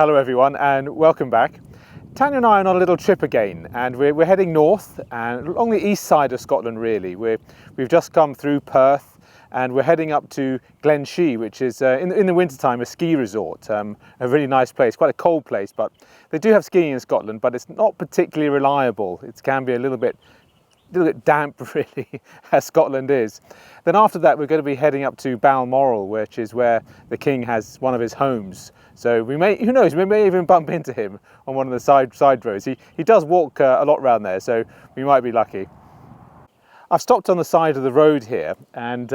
Hello everyone and welcome back. Tanya and I are on a little trip again, and we're heading north and along the east side of Scotland really. We've just come through Perth and we're heading up to Glen Shee, which is in the wintertime a ski resort, a really nice place, quite a cold place, but they do have skiing in Scotland, but it's not particularly reliable. It can be a little bit damp really, as Scotland is. Then after that we're going to be heading up to Balmoral, which is where the king has one of his homes. So we may, who knows, we may even bump into him on one of the side roads. He does walk a lot around there, so we might be lucky. I've stopped on the side of the road here, and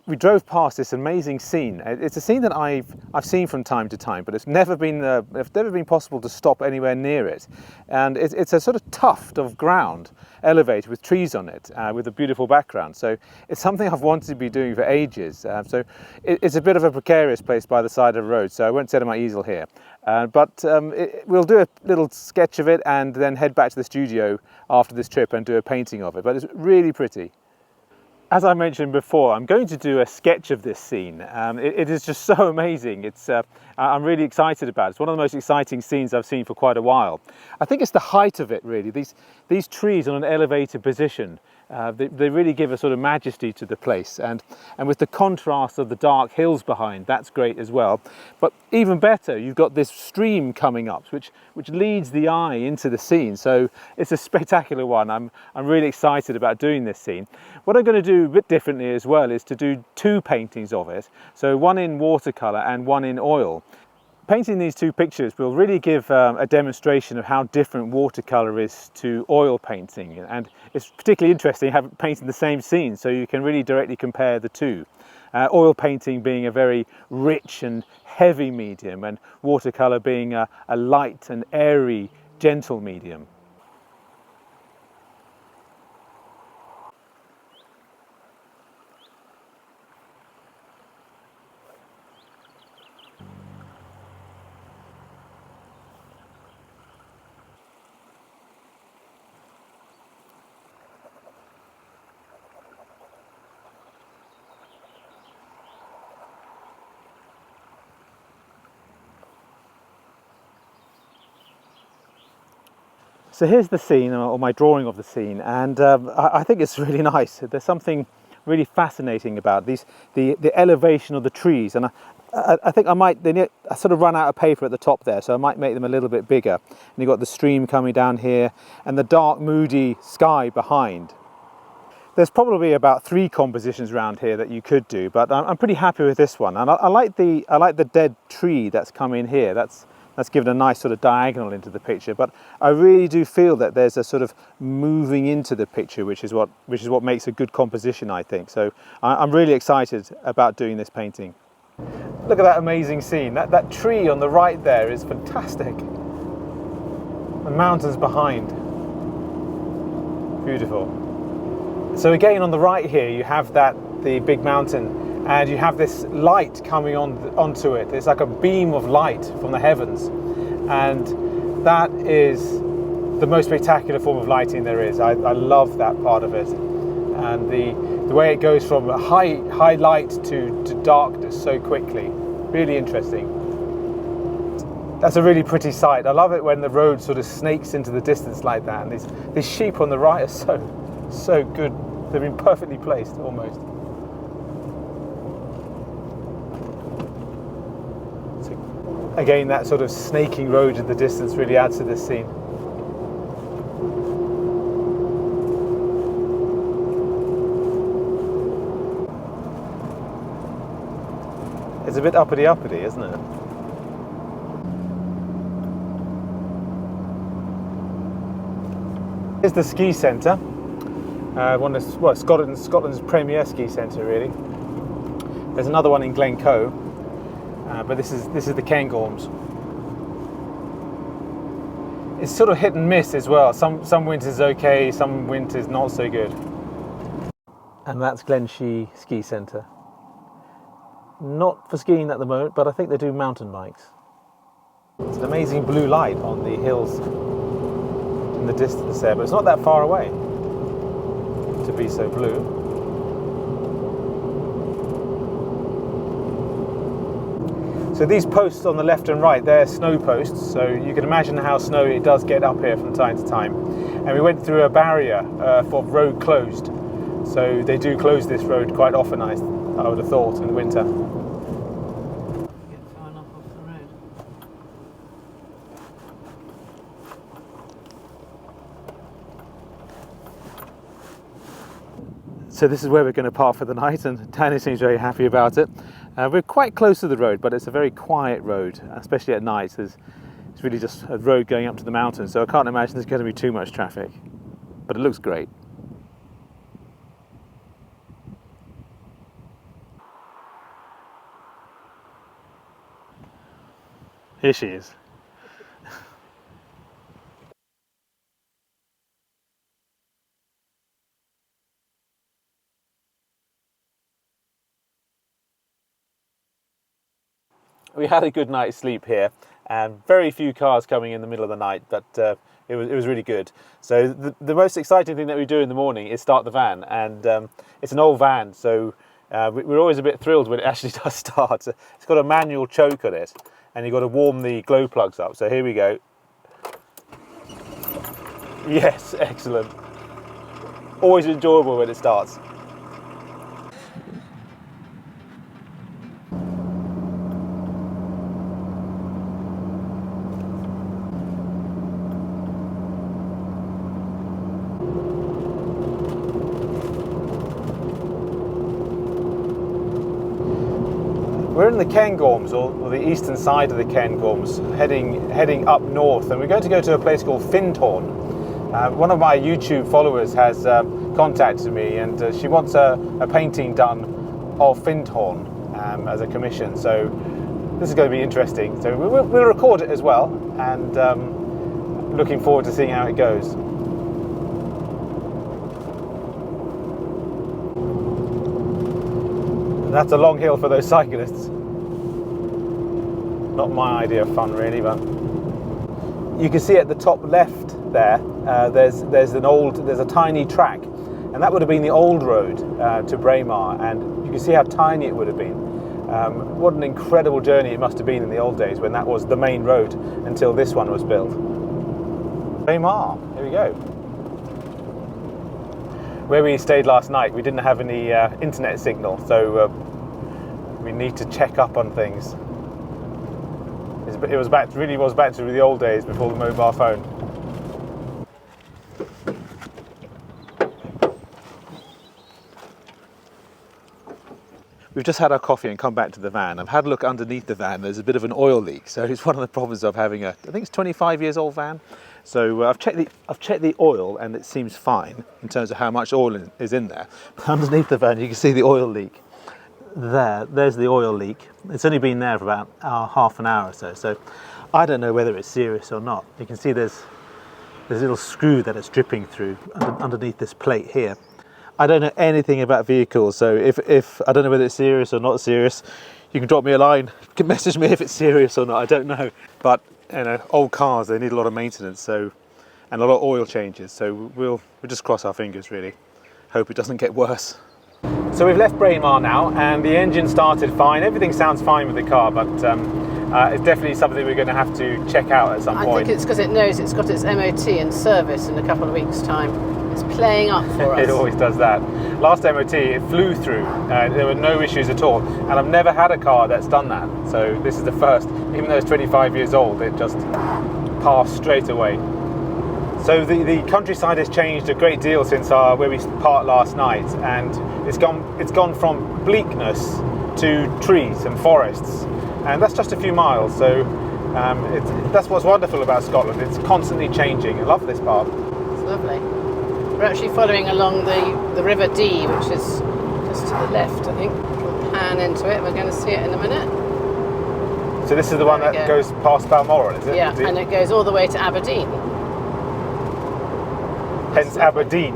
we drove past this amazing scene. It's a scene that I've seen from time to time, but it's never been possible to stop anywhere near it. And it's a sort of tuft of ground, elevated with trees on it, with a beautiful background. So it's something I've wanted to be doing for ages. So it's a bit of a precarious place by the side of the road, so I won't set on my easel here. But we'll do a little sketch of it and then head back to the studio after this trip and do a painting of it. But it's really pretty. As I mentioned before, I'm going to do a sketch of this scene. It is just so amazing. I'm really excited about it. It's one of the most exciting scenes I've seen for quite a while. I think it's the height of it really. These trees on an elevated position, they really give a sort of majesty to the place, and with the contrast of the dark hills behind, that's great as well. But even better, you've got this stream coming up which leads the eye into the scene, so it's a spectacular one. I'm really excited about doing this scene. What I'm going to do a bit differently as well is to do two paintings of it, so one in watercolour and one in oil. Painting these two pictures will really give a demonstration of how different watercolour is to oil painting, and it's particularly interesting having painted the same scene, so you can really directly compare the two. Oil painting being a very rich and heavy medium, and watercolour being a light and airy, gentle medium. So here's the scene, or my drawing of the scene, and I think it's really nice. There's something really fascinating about the elevation of the trees, and I think I sort of run out of paper at the top there, so I might make them a little bit bigger. And you've got the stream coming down here, and the dark, moody sky behind. There's probably about 3 compositions around here that you could do, but I'm pretty happy with this one. And I like the dead tree that's come in here. That's given a nice sort of diagonal into the picture, but I really do feel that there's a sort of moving into the picture, which is what makes a good composition, I think. So I'm really excited about doing this painting. Look at that amazing scene. That tree on the right there is fantastic. The mountains behind. Beautiful. So again, on the right here, you have the big mountain, and you have this light coming onto it. It's like a beam of light from the heavens, and that is the most spectacular form of lighting there is. I love that part of it, and the way it goes from high light to darkness so quickly. Really interesting. That's a really pretty sight. I love it when the road sort of snakes into the distance like that, and these sheep on the right are so good. They've been perfectly placed almost. Again, that sort of snaking road in the distance really adds to this scene. It's a bit uppity, isn't it? Here's the ski centre. Scotland's premier ski centre, really. There's another one in Glencoe. But this is the Cairngorms. It's sort of hit and miss as well. Some winters okay, some winters not so good. And that's Glen Shee Ski Centre. Not for skiing at the moment, but I think they do mountain bikes. It's an amazing blue light on the hills in the distance there, but it's not that far away to be so blue. So these posts on the left and right, they're snow posts, so you can imagine how snowy it does get up here from time to time. And we went through a barrier for road closed, so they do close this road quite often, I would have thought, in the winter. Get far enough off the road. So this is where we're going to park for the night, and Tanya seems very happy about it. We're quite close to the road, but it's a very quiet road, especially at night. It's really just a road going up to the mountains, so I can't imagine there's going to be too much traffic. But it looks great. Here she is. We had a good night's sleep here, and very few cars coming in the middle of the night, but it was really good. So the most exciting thing that we do in the morning is start the van, and it's an old van, so we're always a bit thrilled when it actually does start. It's got a manual choke on it, and you've got to warm the glow plugs up. So here we go. Yes, excellent. Always enjoyable when it starts. We're in the Cairngorms, or the eastern side of the Cairngorms, heading up north, and we're going to go to a place called Findhorn. One of my YouTube followers has contacted me, and she wants a painting done of Findhorn as a commission. So this is going to be interesting. So we'll record it as well, and looking forward to seeing how it goes. That's a long hill for those cyclists. Not my idea of fun, really, but you can see at the top left there, there's a tiny track, and that would have been the old road to Braemar, and you can see how tiny it would have been. What an incredible journey it must have been in the old days when that was the main road until this one was built. Braemar, here we go. Where we stayed last night, we didn't have any internet signal, so we need to check up on things. It really was back to the old days before the mobile phone. We've just had our coffee and come back to the van. I've had a look underneath the van. There's a bit of an oil leak, so it's one of the problems of having I think it's 25 years old van. So I've checked the oil, and it seems fine in terms of how much oil is in there. Underneath the van, you can see the oil leak. There's the oil leak. It's only been there for about half an hour or so. So I don't know whether it's serious or not. You can see there's a little screw that it's dripping through underneath this plate here. I don't know anything about vehicles, so if I don't know whether it's serious or not serious, you can drop me a line. You can message me if it's serious or not. I don't know. But you know, old cars, they need a lot of maintenance, so, and a lot of oil changes. So we'll just cross our fingers, really. Hope it doesn't get worse. So we've left Braemar now, and the engine started fine. Everything sounds fine with the car, but it's definitely something we're going to have to check out at some point. I think it's because it knows it's got its MOT and service in a couple of weeks' time. It's playing up for us. It always does that. Last MOT, it flew through. There were no issues at all, and I've never had a car that's done that. So this is the first. Even though it's 25 years old, it just passed straight away. So the countryside has changed a great deal since where we parked last night, and it's gone from bleakness to trees and forests, and that's just a few miles. So that's what's wonderful about Scotland. It's constantly changing. I love this part. It's lovely. We're actually following along the River Dee, which is just to the left, I think. We'll pan into it. We're going to see it in a minute. So this is the one that goes past Balmoral, is it? Yeah, and it goes all the way to Aberdeen. Hence Aberdeen.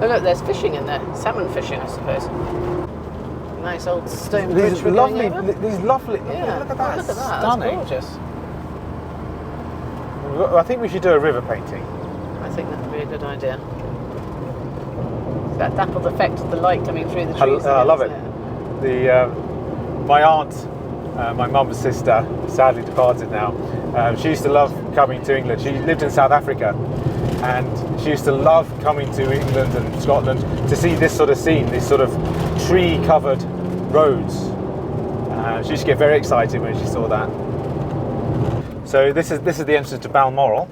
Oh look, there's fishing in there. Salmon fishing, I suppose. Nice old stone bridge. These lovely. Yeah. Look at that. Look at that. Stunning. That's gorgeous. I think we should do a river painting. I think that would be a good idea. That dappled effect of the light coming through the trees. I love it. My aunt my mum's sister, sadly departed now. She used to love coming to England. She lived in South Africa, and she used to love coming to England and Scotland to see this sort of scene, these sort of tree-covered roads. She used to get very excited when she saw that. So this is the entrance to Balmoral,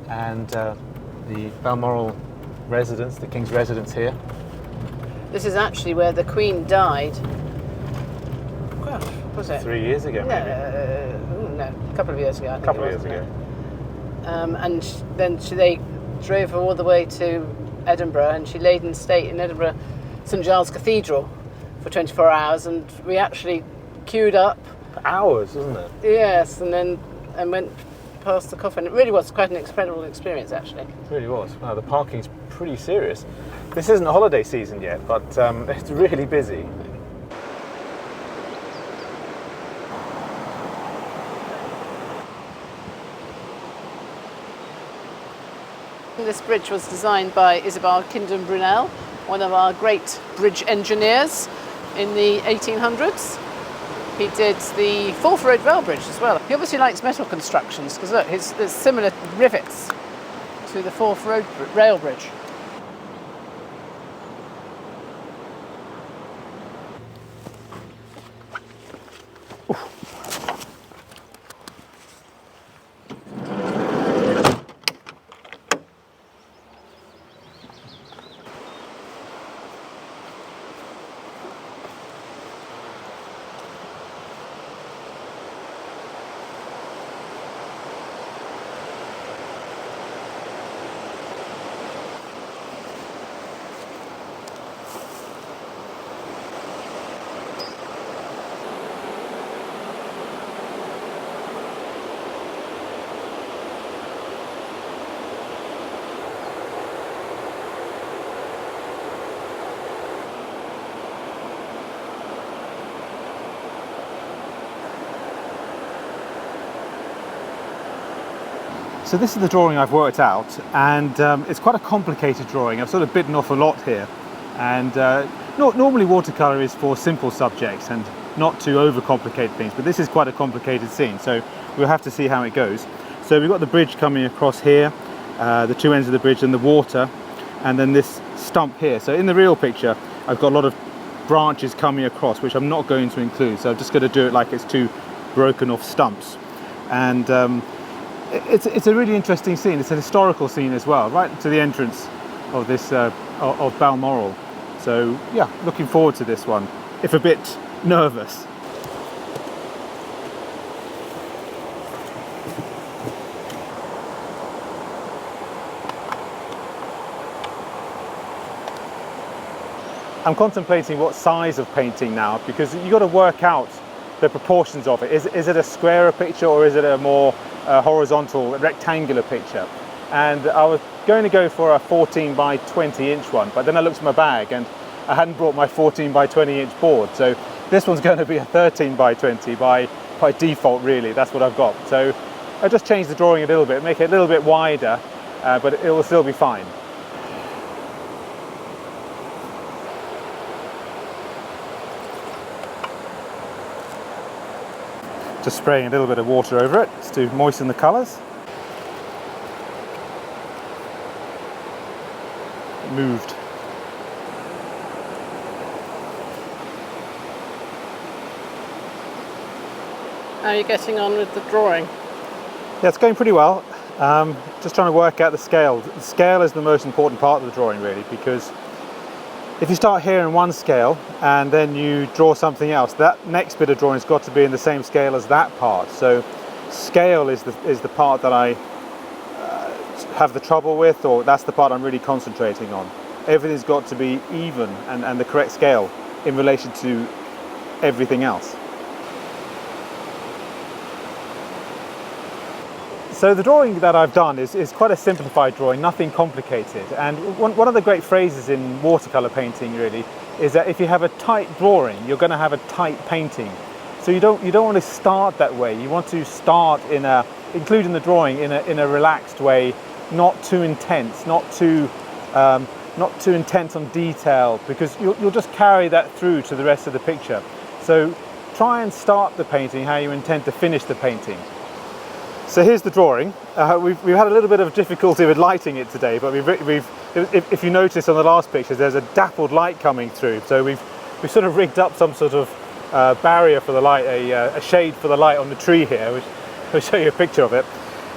and the Balmoral residence, the King's residence here. This is actually where the Queen died. Gosh, was it? 3 years ago, maybe. No, a couple of years ago. I think A couple of years ago. And then they drove her all the way to Edinburgh, and she laid in state in Edinburgh, St Giles Cathedral, for 24 hours, and we actually queued up. For hours, wasn't it? Yes, and went past the coffin. It really was quite an incredible experience, actually. It really was. Wow, the parking's pretty serious. This isn't holiday season yet, but it's really busy. This bridge was designed by Isabel Kingdom Brunel, one of our great bridge engineers in the 1800s. He did the Forth Road Rail Bridge as well. He obviously likes metal constructions, because look, there's similar rivets to the Forth Road Rail Bridge. So this is the drawing I've worked out, and it's quite a complicated drawing. I've sort of bitten off a lot here, and normally watercolour is for simple subjects and not to overcomplicate things, but this is quite a complicated scene, so we'll have to see how it goes. So we've got the bridge coming across here, the two ends of the bridge and the water, and then this stump here. So in the real picture I've got a lot of branches coming across, which I'm not going to include, so I'm just going to do it like it's two broken off stumps. And it's a really interesting scene. It's a historical scene as well, right to the entrance of this of Balmoral. So yeah, looking forward to this one, if a bit nervous. I'm contemplating what size of painting now, because you've got to work out the proportions of it. Is it a squarer picture, or is it a more horizontal, rectangular picture? And I was going to go for a 14 by 20 inch one, but then I looked at my bag and I hadn't brought my 14 by 20 inch board. So this one's going to be a 13 by 20 by default, really. That's what I've got. So I just changed the drawing a little bit, make it a little bit wider, but it will still be fine. Just spraying a little bit of water over it just to moisten the colours. It moved. How are you getting on with the drawing? Yeah, it's going pretty well. Just trying to work out the scale. The scale is the most important part of the drawing, really, because if you start here in one scale and then you draw something else, that next bit of drawing has got to be in the same scale as that part. So scale is the part that I have the trouble with, or that's the part I'm really concentrating on. Everything's got to be even and the correct scale in relation to everything else. So the drawing that I've done is quite a simplified drawing, nothing complicated. And one of the great phrases in watercolour painting, really, is that if you have a tight drawing, you're going to have a tight painting. So you don't want to start that way. You want to start including the drawing in a relaxed way, not too intense, not too intense on detail, because you'll just carry that through to the rest of the picture. So try and start the painting how you intend to finish the painting. So here's the drawing. We've had a little bit of difficulty with lighting it today, but if you notice on the last pictures, there's a dappled light coming through. So we've sort of rigged up some sort of barrier for the light, a shade for the light on the tree here, which I'll show you a picture of it.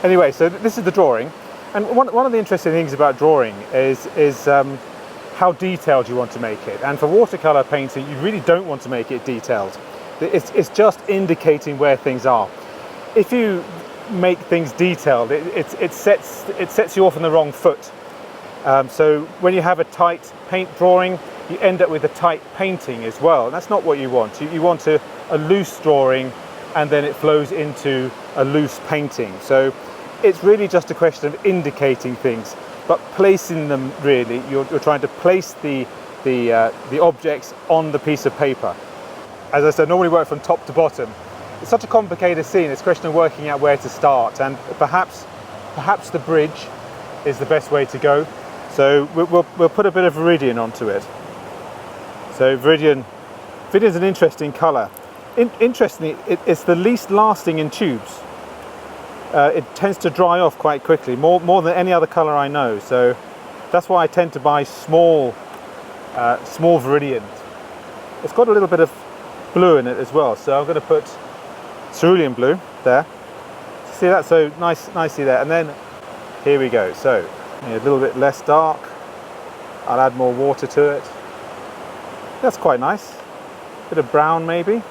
Anyway, so this is the drawing. And one of the interesting things about drawing is how detailed you want to make it. And for watercolour painting, you really don't want to make it detailed. It's just indicating where things are. If you make things detailed, it sets you off on the wrong foot. So when you have a tight paint drawing, you end up with a tight painting as well. And that's not what you want. You want a loose drawing, and then it flows into a loose painting. So it's really just a question of indicating things, but placing them. Really, you're trying to place the objects on the piece of paper. As I said, normally work from top to bottom. It's such a complicated scene. It's a question of working out where to start, and perhaps the bridge is the best way to go. So we'll put a bit of Veridian onto it. So Veridian's an interesting colour. Interestingly, it's the least lasting in tubes. It tends to dry off quite quickly, more than any other colour I know. So that's why I tend to buy small Veridian. It's got a little bit of blue in it as well. So I'm going to put Cerulean blue there. See that? So nicely there. And then here we go. So a little bit less dark. I'll add more water to it. That's quite nice. Bit of brown maybe.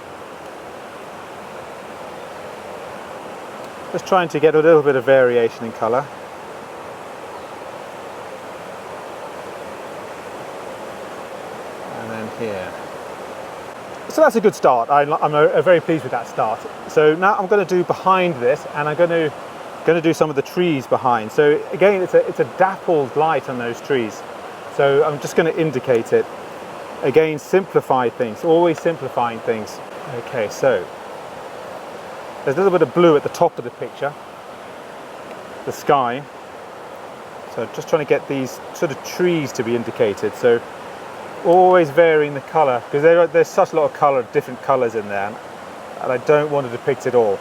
Just trying to get a little bit of variation in colour. And then here. So that's a good start. I'm very pleased with that start. So now I'm going to do behind this, and I'm going to do some of the trees behind. So again, it's a dappled light on those trees. So I'm just going to indicate it. Again, simplify things, always simplifying things. Okay, so there's a little bit of blue at the top of the picture, the sky. So just trying to get these sort of trees to be indicated. So always varying the colour, because there's such a lot of different colours in there, and I don't want to depict it all.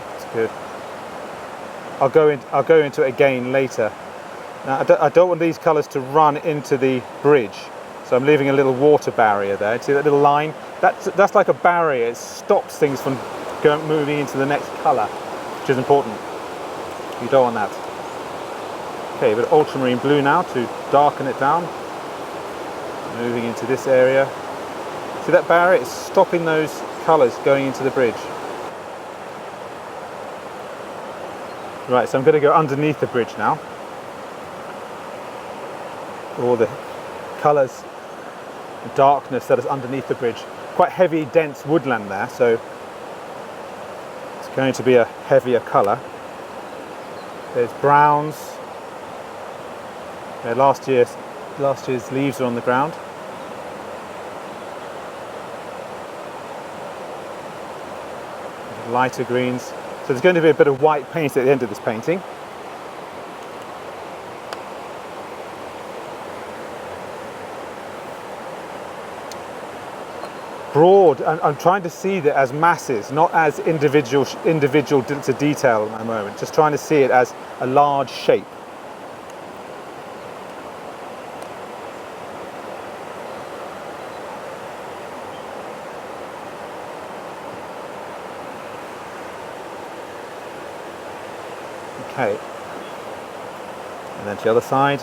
That's good. I'll go into it again later. Now I don't want these colours to run into the bridge, so I'm leaving a little water barrier there. See that little line? That's like a barrier. It stops things from moving into the next colour, which is important. You don't want that. Okay, a bit of ultramarine blue now to darken it down. Moving into this area. See that barrier? It's stopping those colours going into the bridge. Right, so I'm going to go underneath the bridge now. All the colours, the darkness that is underneath the bridge. Quite heavy, dense woodland there, so it's going to be a heavier colour. There's browns. Last year's leaves are on the ground. Lighter greens. So there's going to be a bit of white paint at the end of this painting. Broad. I'm trying to see that as masses, not as individual to detail at the moment. Just trying to see it as a large shape. Okay. And then to the other side.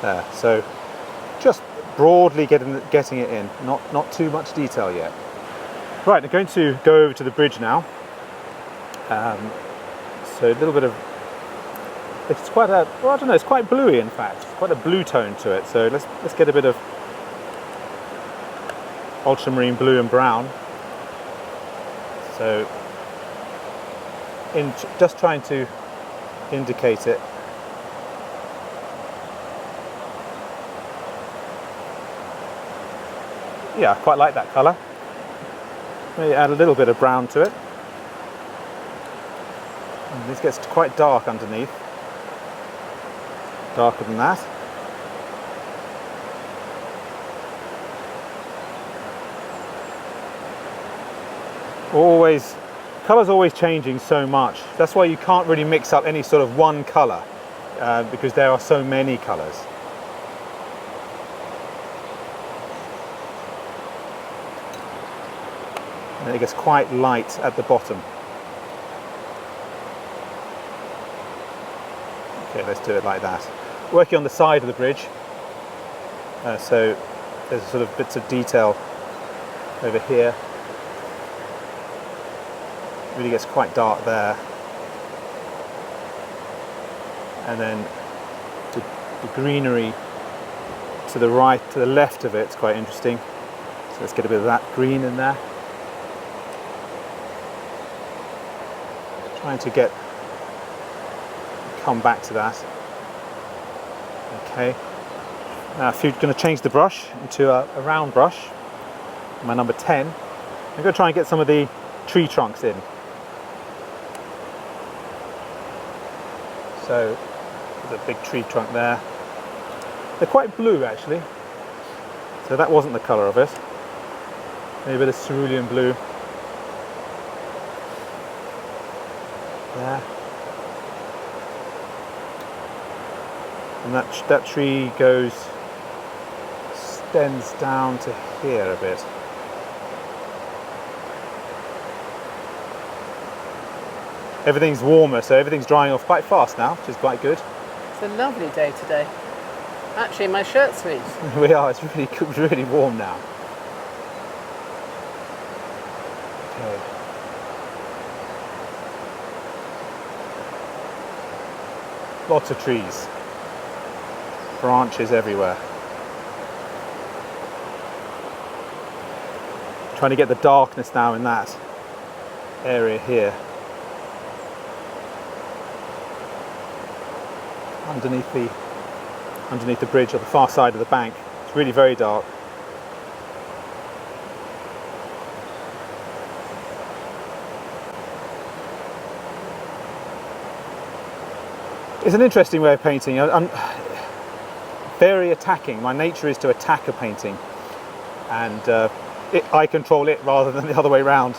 There, so just broadly getting it in, not too much detail yet. Right, I'm going to go over to the bridge now. So a little bit of, it's quite a, well, I don't know, it's quite bluey in fact. It's quite a blue tone to it. So let's get a bit of ultramarine blue and brown. So just trying to indicate it. Yeah, I quite like that colour. Maybe add a little bit of brown to it. And this gets quite dark underneath. darker than that. Always, colour's always changing so much. That's why you can't really mix up any sort of one colour because there are so many colours. And it gets quite light at the bottom. Okay, let's do it like that. Working on the side of the bridge, so there's sort of bits of detail over here. Really gets quite dark there, and then the greenery to the right, to the left of it's quite interesting. So let's get a bit of that green in there. Trying to come back to that. Okay. Now, if you're going to change the brush into a round brush, my number 10, I'm going to try and get some of the tree trunks in. So there's a big tree trunk there. They're quite blue actually, so that wasn't the colour of it. Maybe a bit of cerulean blue there. And that tree extends down to here a bit. Everything's warmer, so everything's drying off quite fast now, which is quite good. It's a lovely day today. Actually, my shirt sleeves. We are, it's really warm now. Okay. Lots of trees. Branches everywhere. Trying to get the darkness now in that area here. Underneath the bridge on the far side of the bank. It's really very dark. It's an interesting way of painting. I'm very attacking. My nature is to attack a painting, and I control it rather than the other way around.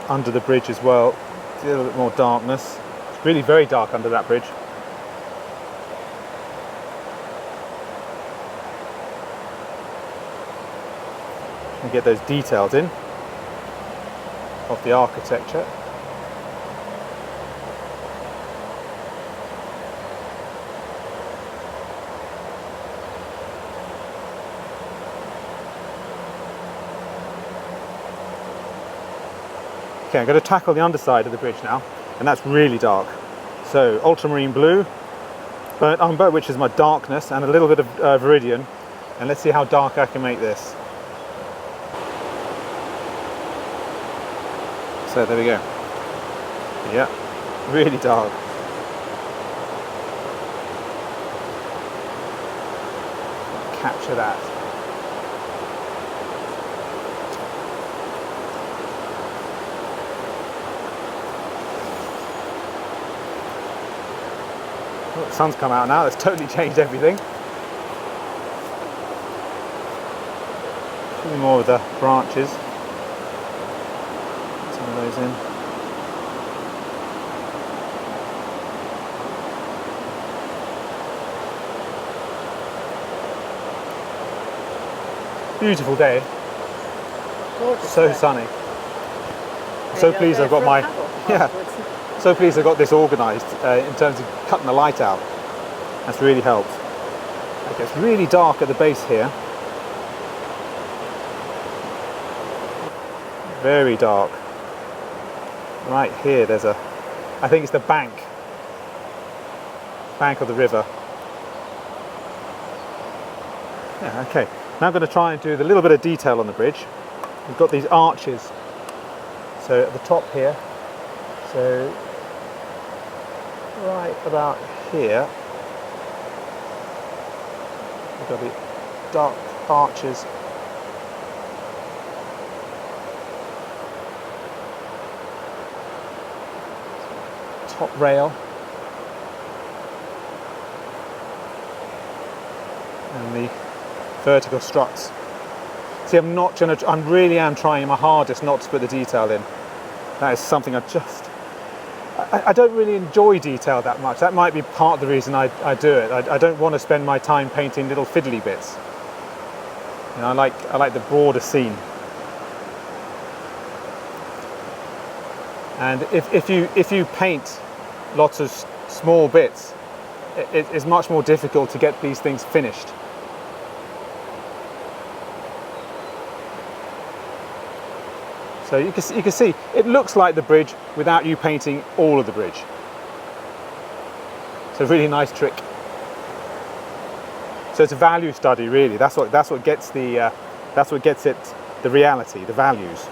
Under the bridge as well, a little bit more darkness. It's really very dark under that bridge. And get those details in of the architecture. Okay, I'm going to tackle the underside of the bridge now, and that's really dark. So ultramarine blue, burnt umber, which is my darkness, and a little bit of Veridian, and let's see how dark I can make this. So there we go. Yeah, really dark. Capture that. Oh, the sun's come out now, it's totally changed everything. A few more of the branches. Those in. Beautiful day. Gorgeous so day. sunny. So pleased I've got my so pleased I've got this organised in terms of cutting the light out. That's really helped. Okay, it's really dark at the base here. Very dark. Right here there's I think it's the bank of the river. Yeah, okay. Now I'm going to try and do the little bit of detail on the bridge. We've got these arches. So at the top here, so right about here, we've got the dark arches. Top rail. and the vertical struts. See, I really am trying my hardest not to put the detail in. That is something I don't really enjoy detail that much. That might be part of the reason I do it. I don't want to spend my time painting little fiddly bits. You know, I like the broader scene. And if you paint lots of small bits, it's much more difficult to get these things finished. So you can see it looks like the bridge without you painting all of the bridge. It's a really nice trick. So it's a value study, really. That's what gets the reality, the values.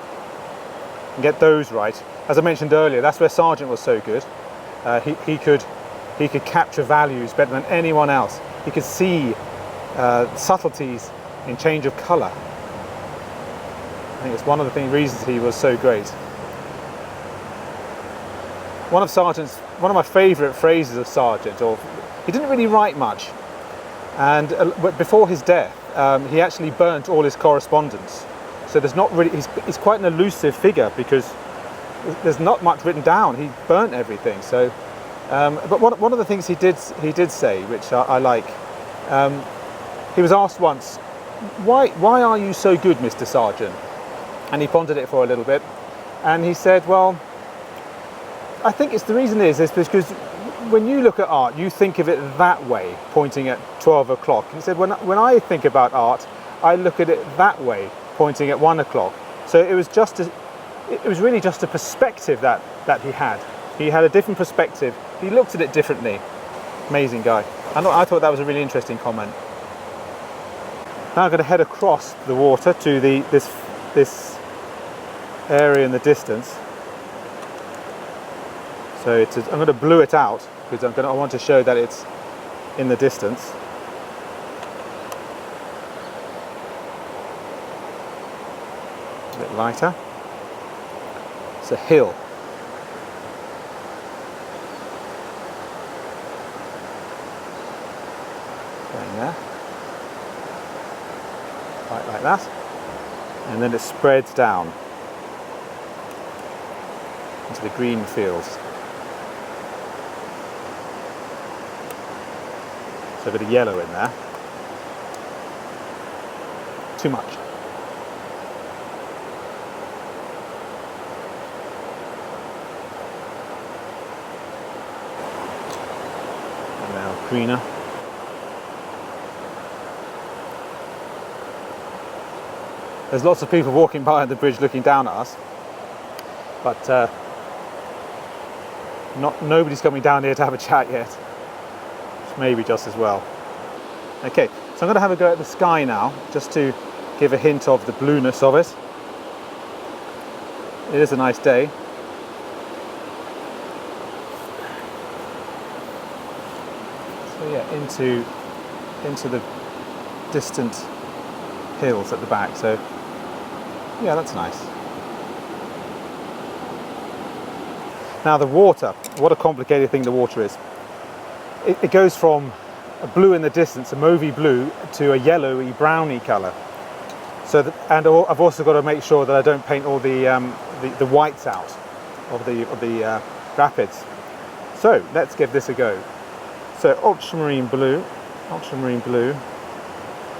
And get those right. As I mentioned earlier, that's where Sargent was so good. He could capture values better than anyone else. He could see subtleties in change of colour. I think it's one of the reasons he was so great. One of my favourite phrases of Sargent, he didn't really write much, and before his death, he actually burnt all his correspondence. So there's not really, he's quite an elusive figure because there's not much written down. He burnt everything. So, but one of the things he did say, which I like, he was asked once, why are you so good, Mr. Sargent? And he pondered it for a little bit, and he said, well, I think the reason is because when you look at art, you think of it that way, pointing at 12 o'clock. He said, when I think about art, I look at it that way, pointing at 1 o'clock. So it was really just a perspective that he had. He had a different perspective. He looked at it differently. Amazing guy. I thought that was a really interesting comment. Now I'm going to head across the water to this area in the distance. So I'm going to blue it out because I want to show that it's in the distance. A bit lighter. It's a hill. Going there. Right like that. And then it spreads down into the green fields. So a bit of yellow in there. Too much. And now greener. There's lots of people walking by on the bridge looking down at us, but nobody's coming down here to have a chat yet, which may be just as well. Okay, so I'm going to have a go at the sky now, just to give a hint of the blueness of it. It is a nice day. So yeah, into the distant hills at the back. So yeah, that's nice. Now the water, what a complicated thing the water is. It goes from a blue in the distance, a mauvey blue, to a yellowy, browny colour. So I've also got to make sure that I don't paint all the whites out of the rapids. So let's give this a go. So ultramarine blue,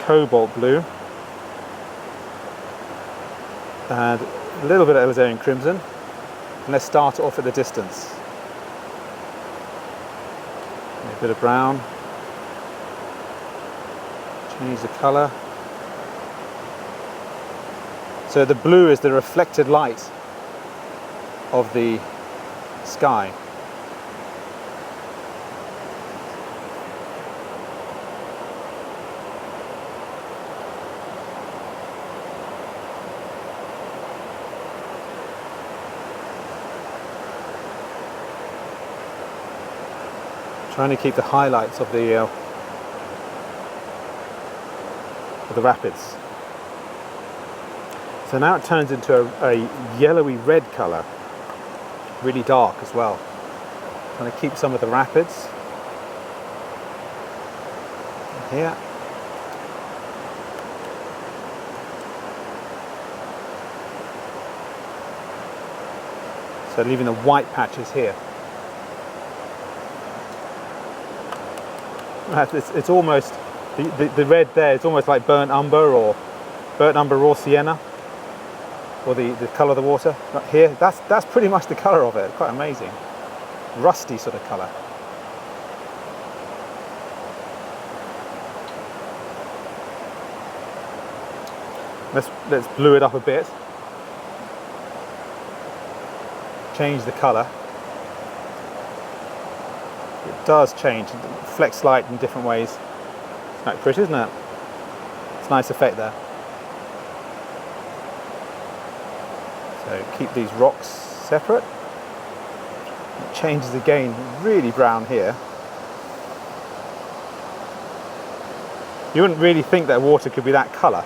cobalt blue, and a little bit of Alizarin crimson. And let's start off at the distance. A bit of brown. Change the colour. So the blue is the reflected light of the sky. Trying to keep the highlights of the rapids. So now it turns into a yellowy red colour, really dark as well. Trying to keep some of the rapids here. So leaving the white patches here. It's almost, the red there, it's almost like burnt umber or raw sienna, or the colour of the water. But here, that's pretty much the colour of it. Quite amazing. Rusty sort of colour. Let's blue it up a bit. Change the colour. It does change, flex light in different ways. It's quite pretty, isn't it? It's a nice effect there. So keep these rocks separate. It changes again, really brown here. You wouldn't really think that water could be that colour,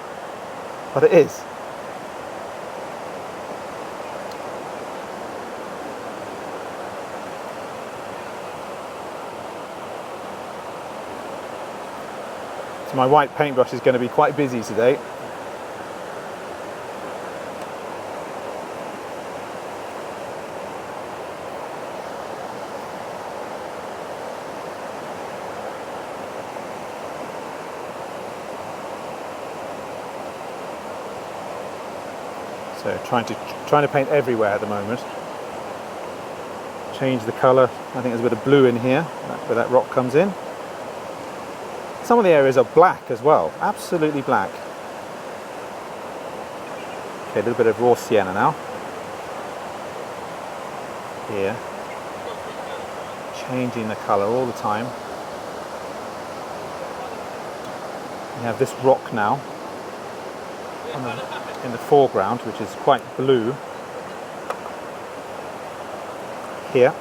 but it is. So my white paintbrush is going to be quite busy today. So trying to paint everywhere at the moment. Change the colour. I think there's a bit of blue in here, where that rock comes in. Some of the areas are black as well, absolutely black. Okay, a little bit of raw sienna now. Here. Changing the colour all the time. We have this rock now in the foreground, which is quite blue. Here.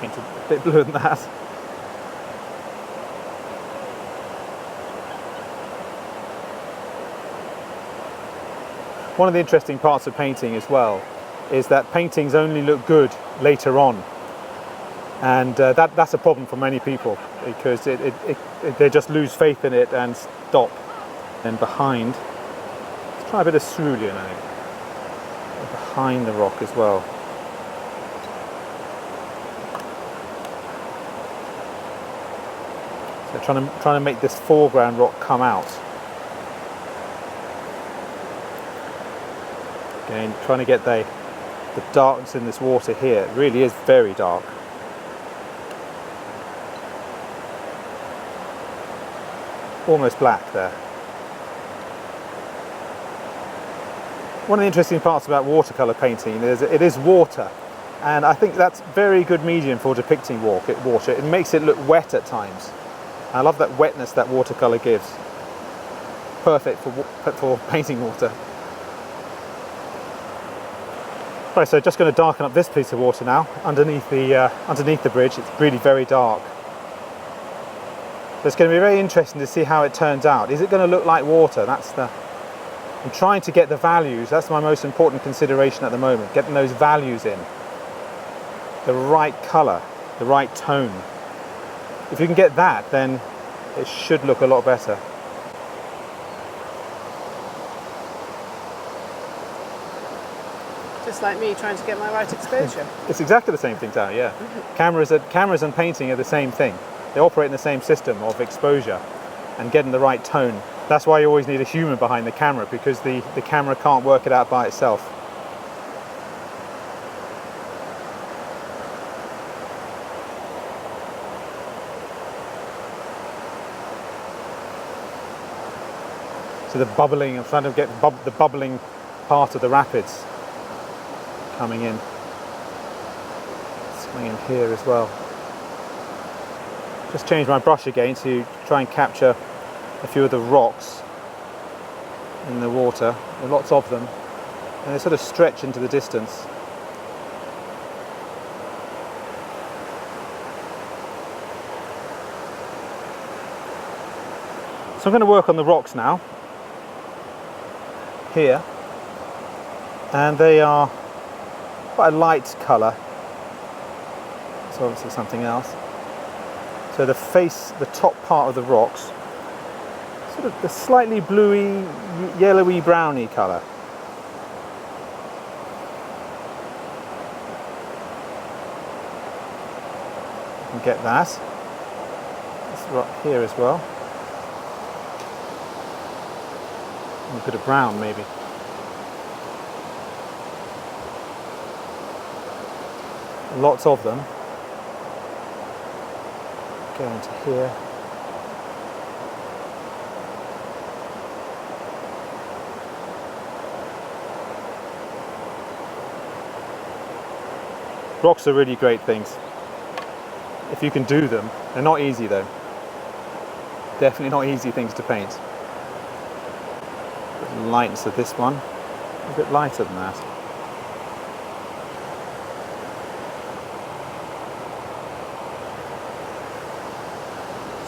Painted a bit bluer than that. One of the interesting parts of painting as well is that paintings only look good later on, and that's a problem for many people, because they just lose faith in it and stop. And behind, let's try a bit of cerulean, I think, behind the rock as well. So trying to make this foreground rock come out. Again, trying to get the darkness in this water here. It really is very dark. Almost black there. One of the interesting parts about watercolour painting is it is water, and I think that's a very good medium for depicting water. It makes it look wet at times. I love that wetness that watercolour gives. Perfect for painting water. Right, so just going to darken up this piece of water now, underneath the bridge. It's really very dark. So it's going to be very interesting to see how it turns out. Is it going to look like water? I'm trying to get the values. That's my most important consideration at the moment, getting those values in. The right colour, the right tone. If you can get that, then it should look a lot better. Just like me trying to get my right exposure. It's exactly the same thing, Tanya, yeah. Cameras and painting are the same thing. They operate in the same system of exposure and getting the right tone. That's why you always need a human behind the camera, because the camera can't work it out by itself. So the bubbling, I'm trying to get the bubbling part of the rapids coming in. It's coming in here as well. Just change my brush again to try and capture a few of the rocks in the water. There are lots of them, and they sort of stretch into the distance. So I'm going to work on the rocks now, here, and they are quite a light colour. It's obviously something else. So the face, the top part of the rocks, sort of the slightly bluey, yellowy, browny colour. get that. This rock here as well. A bit of brown maybe. Lots of them. Go into here. Rocks are really great things. If you can do them, they're not easy though. Definitely not easy things to paint. The lightness of this one, a bit lighter than that.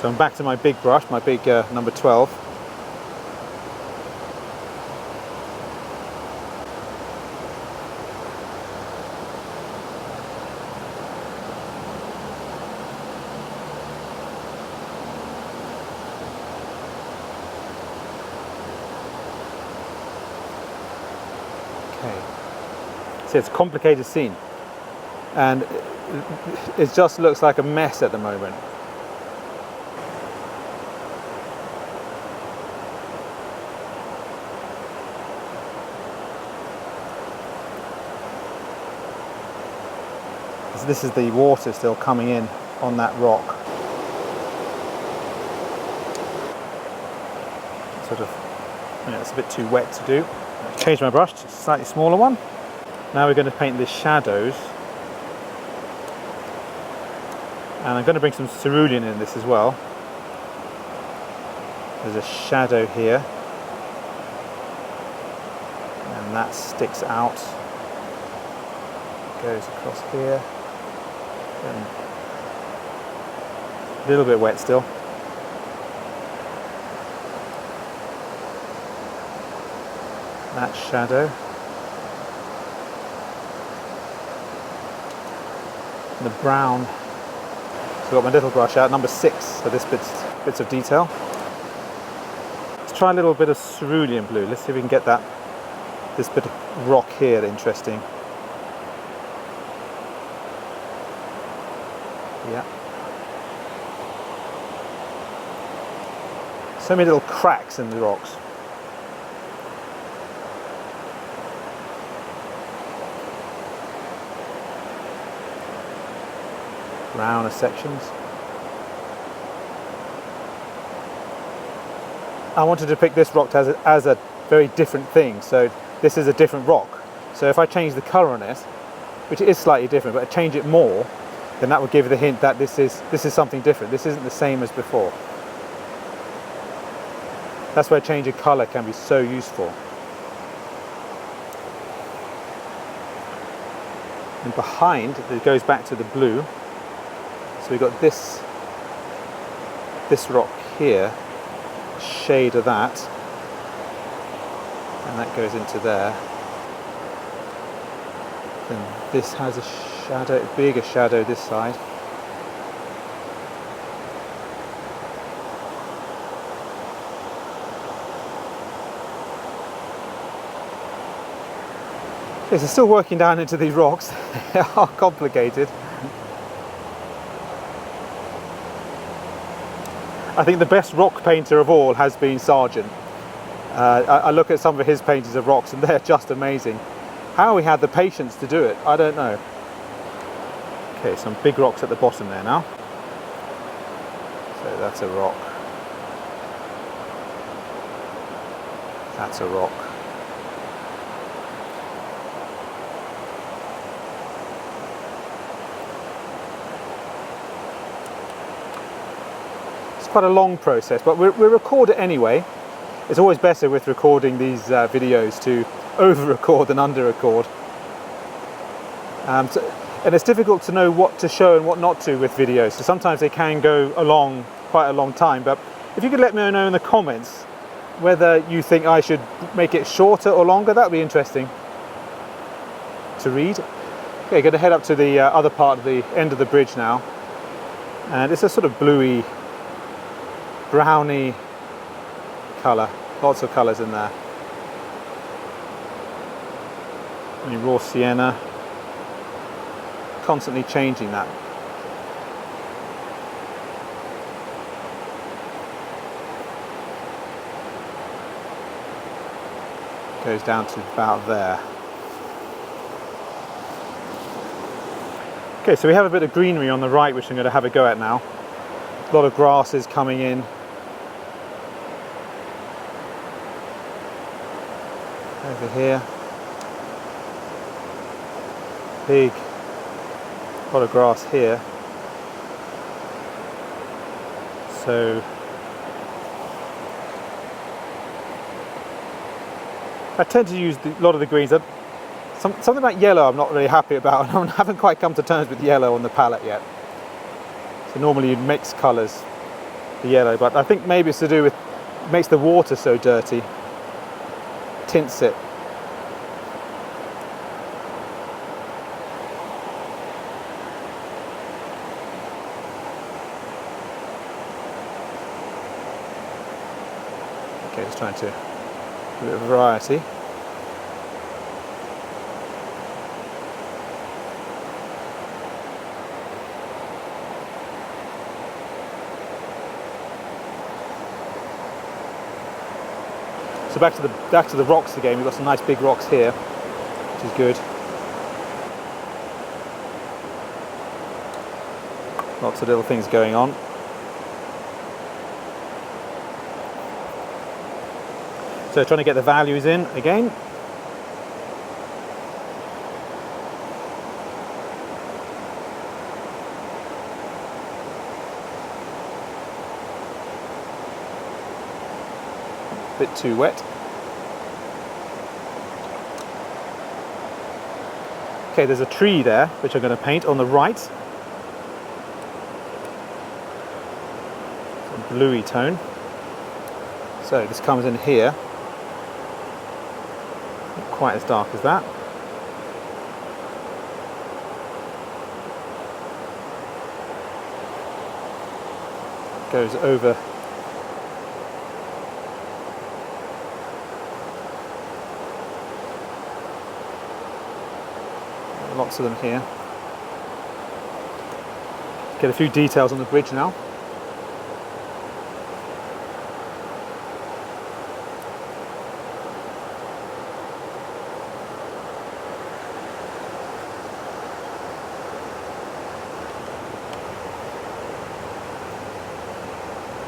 So I'm back to my big brush, my big number 12. Okay. See, it's a complicated scene, and it just looks like a mess at the moment. This is the water still coming in on that rock. Sort of, it's a bit too wet to do. Change my brush to a slightly smaller one. Now we're going to paint the shadows. And I'm going to bring some cerulean in this as well. There's a shadow here. And that sticks out. Goes across here. And a little bit wet still. That shadow. And the brown. So I've got my little brush out, number 6 for this bits of detail. Let's try a little bit of cerulean blue. Let's see if we can get this bit of rock here interesting. Yeah. So many little cracks in the rocks. Browner sections. I wanted to pick this rock as a very different thing. So this is a different rock. So if I change the colour on it, which is slightly different, but I change it more, then that would give the hint that this is something different. This isn't the same as before. That's where change of colour can be so useful. And behind, it goes back to the blue. So we've got this rock here, shade of that, and that goes into there. And this has a shadow, bigger shadow this side. Okay, so still working down into these rocks. They are complicated. I think the best rock painter of all has been Sargent. I look at some of his paintings of rocks and they're just amazing. How he had the patience to do it, I don't know. Okay, some big rocks at the bottom there now. So that's a rock. That's a rock. It's quite a long process, but we record it anyway. It's always better with recording these videos to over-record than under-record. And it's difficult to know what to show and what not to with videos, so sometimes they can go along quite a long time. But if you could let me know in the comments whether you think I should make it shorter or longer, that would be interesting to read. Okay, going to head up to the other part of the end of the bridge now, and it's a sort of bluey, browny colour, lots of colours in there. And raw sienna, constantly changing that. Goes down to about there. Okay, so we have a bit of greenery on the right which I'm going to have a go at now. A lot of grasses coming in. Over here. Big lot of grass here. So I tend to use a lot of the greens. Something about yellow I'm not really happy about, and I haven't quite come to terms with yellow on the palette yet. So normally you'd mix colours, the yellow, but I think maybe it's to do with, it makes the water so dirty, tints it. Okay, just trying to do a bit of variety. So back to the rocks again. We've got some nice big rocks here, which is good. Lots of little things going on. So trying to get the values in again. A bit too wet. Okay, there's a tree there which I'm going to paint on the right. Some bluey tone. So this comes in here. Not quite as dark as that. Goes over lots of them here. Get a few details on the bridge now.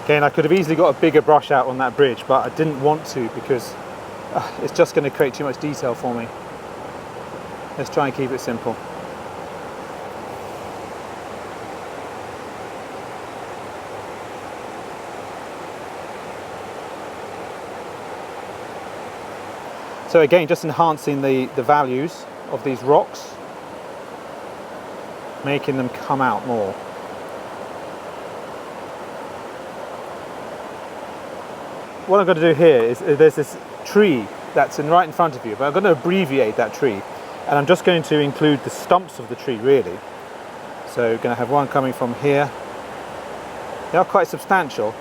Again, I could have easily got a bigger brush out on that bridge, but I didn't want to because it's just going to create too much detail for me. Let's try and keep it simple. So again, just enhancing the values of these rocks, making them come out more. What I'm going to do here is there's this tree that's right in front of you, but I'm going to abbreviate that tree. And I'm just going to include the stumps of the tree, really. So we're going to have one coming from here. They are quite substantial.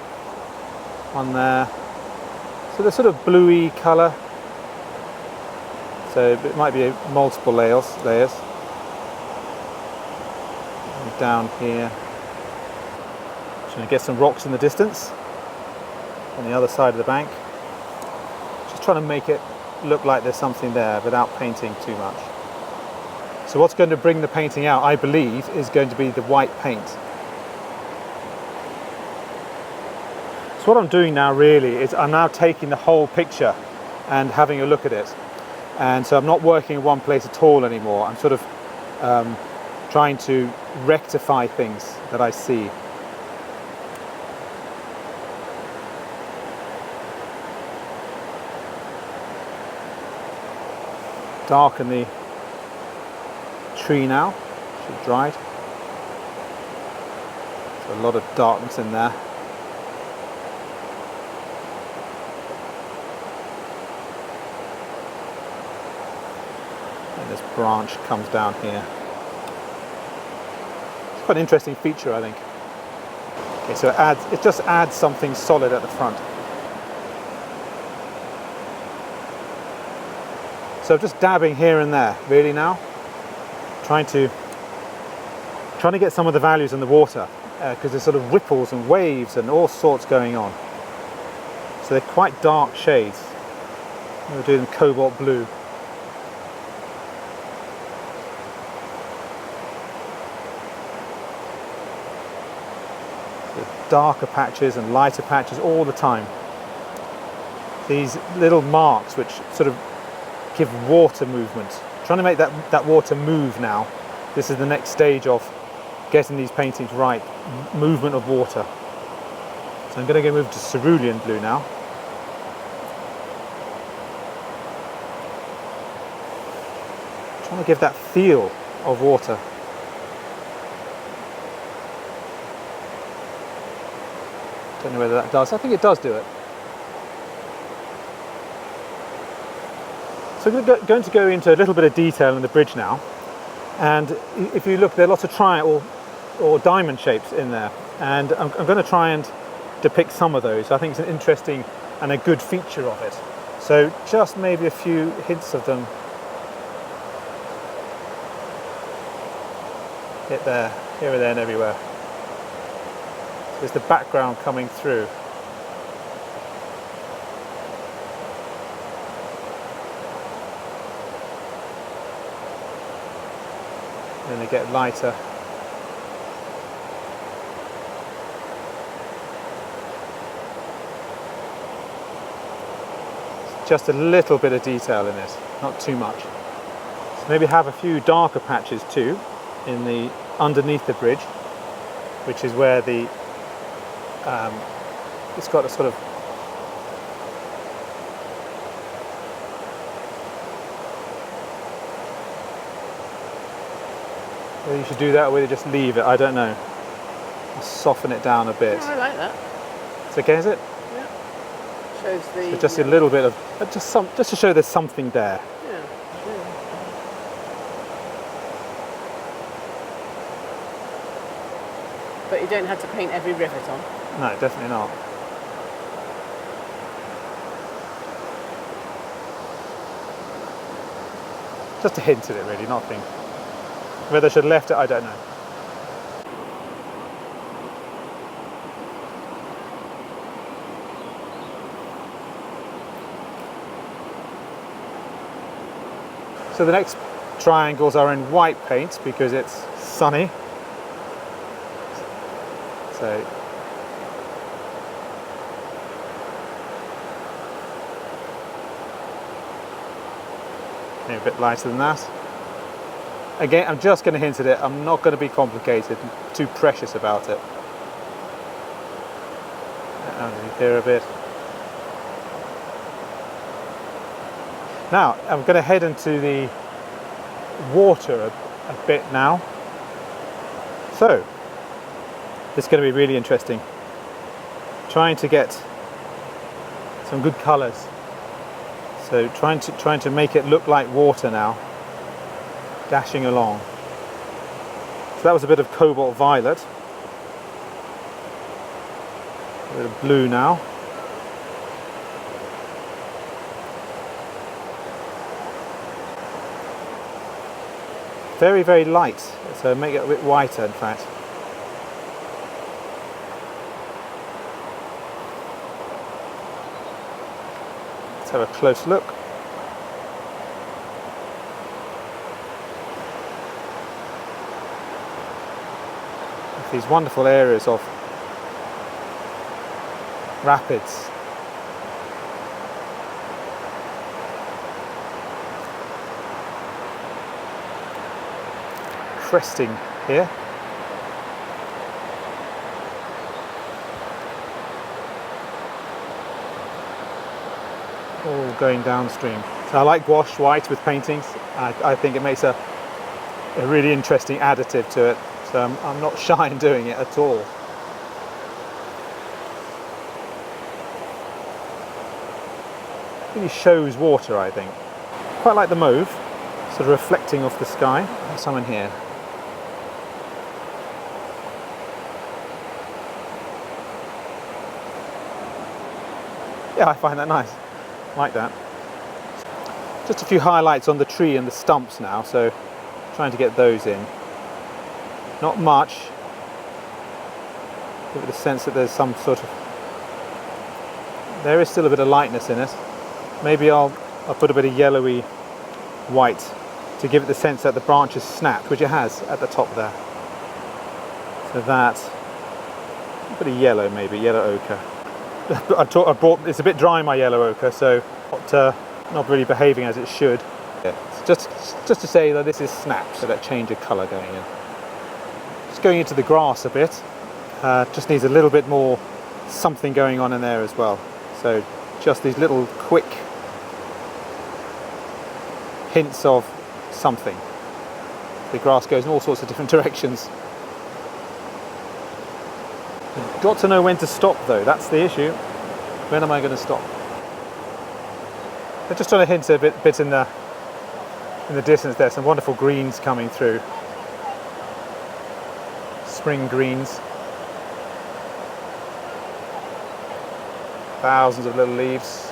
One there. So they're sort of bluey colour. So it might be multiple layers. And down here. Just going to get some rocks in the distance on the other side of the bank. Just trying to make it look like there's something there without painting too much. So what's going to bring the painting out, I believe, is going to be the white paint. So what I'm doing now really is I'm now taking the whole picture and having a look at it. And so I'm not working in one place at all anymore. I'm sort of trying to rectify things that I see. Darken the tree now, should dried. So a lot of darkness in there. And this branch comes down here. It's quite an interesting feature, I think. Okay, so it just adds something solid at the front. So I'm just dabbing here and there, really now. Trying to get some of the values in the water because there's sort of ripples and waves and all sorts going on. So they're quite dark shades. We're doing cobalt blue. So darker patches and lighter patches all the time. These little marks which sort of give water movement. Trying to make that water move now. This is the next stage of getting these paintings right, movement of water. So I'm going to go move to Cerulean blue now. Trying to give that feel of water. Don't know whether that does. I think it does do it. So we're going to go into a little bit of detail in the bridge now. And if you look, there are lots of triangle or diamond shapes in there. And I'm going to try and depict some of those. I think it's an interesting and a good feature of it. So just maybe a few hints of them. Hit there, here and there and everywhere. So there's the background coming through. Then they get lighter. Just a little bit of detail in it, not too much. So maybe have a few darker patches too in the underneath the bridge, which is where the it's got a sort of whether you should do that or whether you just leave it, I don't know. I'll soften it down a bit. Oh, I like that. It's okay, is it? Yeah. Shows the. So just a little bit of just to show there's something there. Yeah. Yeah. But you don't have to paint every rivet on. No, definitely not. Just a hint at it, really, nothing. Whether I should have left it, I don't know. So the next triangles are in white paint because it's sunny. So maybe a bit lighter than that. Again, I'm just going to hint at it. I'm not going to be complicated, too precious about it. Underneath here a bit. Now, I'm going to head into the water a bit now. So, this is going to be really interesting. Trying to get some good colours. So, trying to make it look like water now. Dashing along. So that was a bit of cobalt violet. A bit of blue now. Very, very light, so make it a bit whiter in fact. Let's have a close look. These wonderful areas of rapids. Cresting here. All going downstream. So I like gouache white with paintings. I think it makes a really interesting additive to it. So I'm not shy in doing it at all. Really shows water, I think. Quite like the mauve, sort of reflecting off the sky. There's some in here. Yeah, I find that nice. Like that. Just a few highlights on the tree and the stumps now, so trying to get those in. Not much. Give it a sense that there's some sort of... There is still a bit of lightness in it. Maybe I'll I'll put a bit of yellowy white to give it the sense that the branch is snapped, which it has at the top there. So that, a bit of yellow maybe, yellow ochre. I brought, it's a bit dry, my yellow ochre, so not really behaving as it should. Yeah, just to say that this is snapped, so that change of colour going in. Just going into the grass a bit, just needs a little bit more something going on in there as well. So just these little quick hints of something. The grass goes in all sorts of different directions. You've got to know when to stop though, that's the issue. When am I going to stop? I'm just trying to hint a bit in the distance there, some wonderful greens coming through. Spring greens. Thousands of little leaves.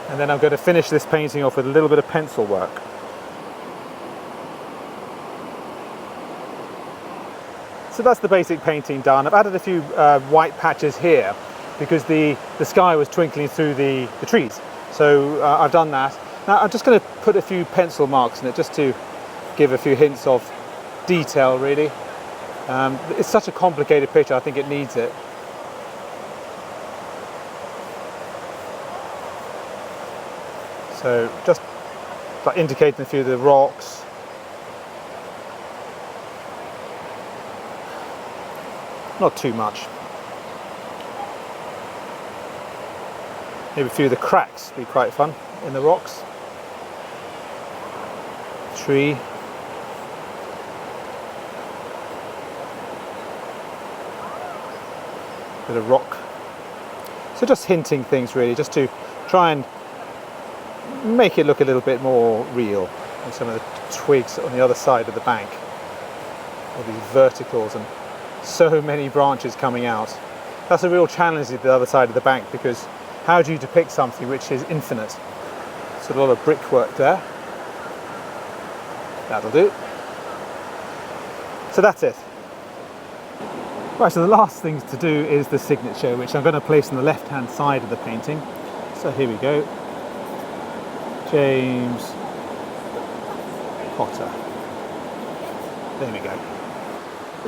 And then I'm going to finish this painting off with a little bit of pencil work. So that's the basic painting done. I've added a few white patches here because the sky was twinkling through the trees. So I've done that. Now I'm just going to put a few pencil marks in it just to give a few hints of detail really. It's such a complicated picture, I think it needs it. So just like indicating a few of the rocks. Not too much. Maybe a few of the cracks would be quite fun in the rocks. Tree. Bit of rock. So just hinting things really, just to try and make it look a little bit more real. And some of the twigs on the other side of the bank. All these verticals and so many branches coming out. That's a real challenge at the other side of the bank, because how do you depict something which is infinite? So a lot of brickwork there. That'll do. So that's it. Right, so the last thing to do is the signature, which I'm going to place on the left hand side of the painting. So here we go. James Potter. There we go.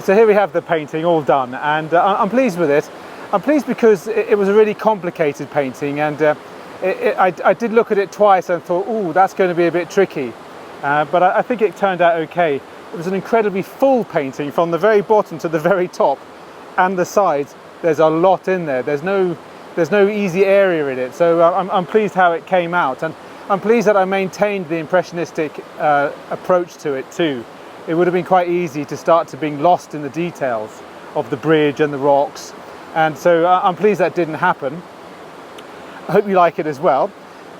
So here we have the painting all done, and I'm pleased with it. I'm pleased because it was a really complicated painting, and I did look at it twice and thought, ooh, that's going to be a bit tricky. But I think it turned out okay. It was an incredibly full painting from the very bottom to the very top, and the sides. There's a lot in there. There's no easy area in it. So I'm pleased how it came out, and I'm pleased that I maintained the impressionistic approach to it too. It would have been quite easy to start to being lost in the details of the bridge and the rocks, and so I'm pleased that didn't happen. I hope you like it as well.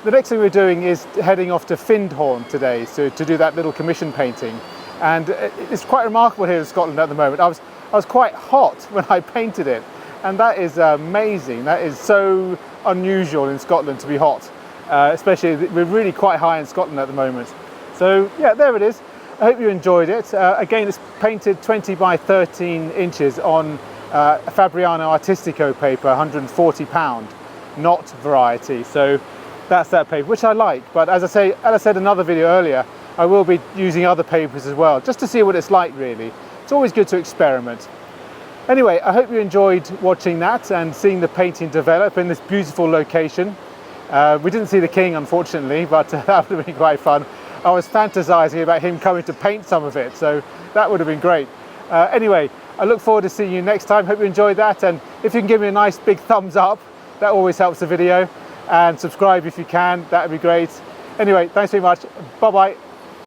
The next thing we're doing is heading off to Findhorn today to do that little commission painting, and it's quite remarkable here in Scotland at the moment. I was quite hot when I painted it, and that is amazing. That is so unusual in Scotland to be hot, especially we're really quite high in Scotland at the moment. So yeah, there it is. I hope you enjoyed it. Again, it's painted 20 by 13 inches on a Fabriano Artistico paper, £140, not variety. So that's that paper, which I like. But as I said in another video earlier, I will be using other papers as well, just to see what it's like really. It's always good to experiment. Anyway, I hope you enjoyed watching that and seeing the painting develop in this beautiful location. We didn't see the king, unfortunately, but that would have been quite fun. I was fantasizing about him coming to paint some of it, so that would have been great. Anyway, I look forward to seeing you next time. Hope you enjoyed that, and if you can give me a nice big thumbs up, that always helps the video, and subscribe if you can, that would be great. Anyway, thanks very much. Bye bye.